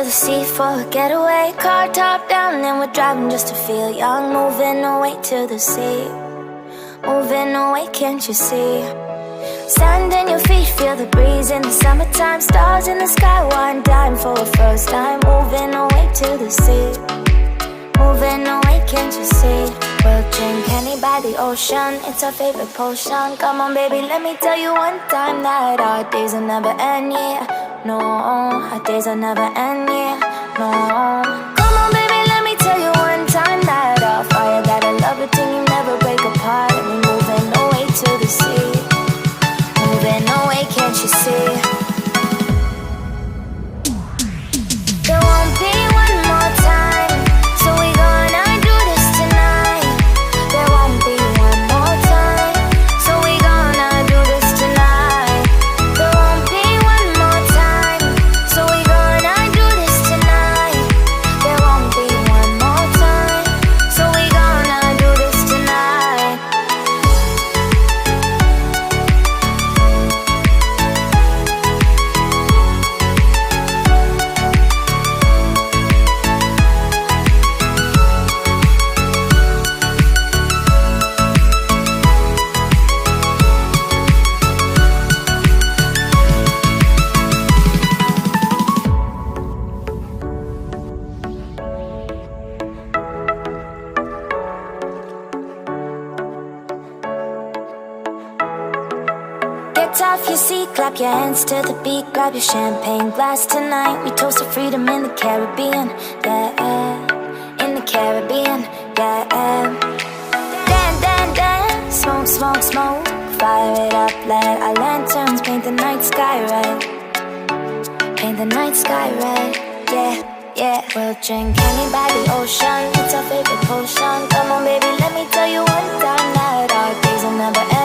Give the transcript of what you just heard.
the sea for a getaway. Car top down and we're driving just to feel young. Moving away to the sea, moving away, can't you see? Sand in your feet, feel the breeze in the summertime. Stars in the sky, one dime for a first time. Moving away to the sea, moving away, can't you see? We'll drink honey by the ocean, it's our favorite potion. Come on baby, let me tell you one time that our days will never end, yeah. No, our days will never end, yeah. No. Come on baby, let me tell you one time that our fire got a love it till you never break apart. And we're moving away to the sea, moving away, can't you see? There won't be one more time, so we gonna do this tonight. There won't be one more time, so we gonna do this tonight. There won't be one more time, so we gonna do this tonight. There won't be one more time, so we gonna do this tonight. Get off your seat, clap your hands to the beat. Grab your champagne glass tonight. We toast to freedom in the Caribbean, yeah. In the Caribbean, yeah. Dan, dan, dan, smoke, smoke, smoke. Fire it up, let our lanterns paint the night sky red. Paint the night sky red, yeah, yeah. We'll drink honey by the ocean, it's our favorite potion. Come on baby, let me tell you one time that our days will never end.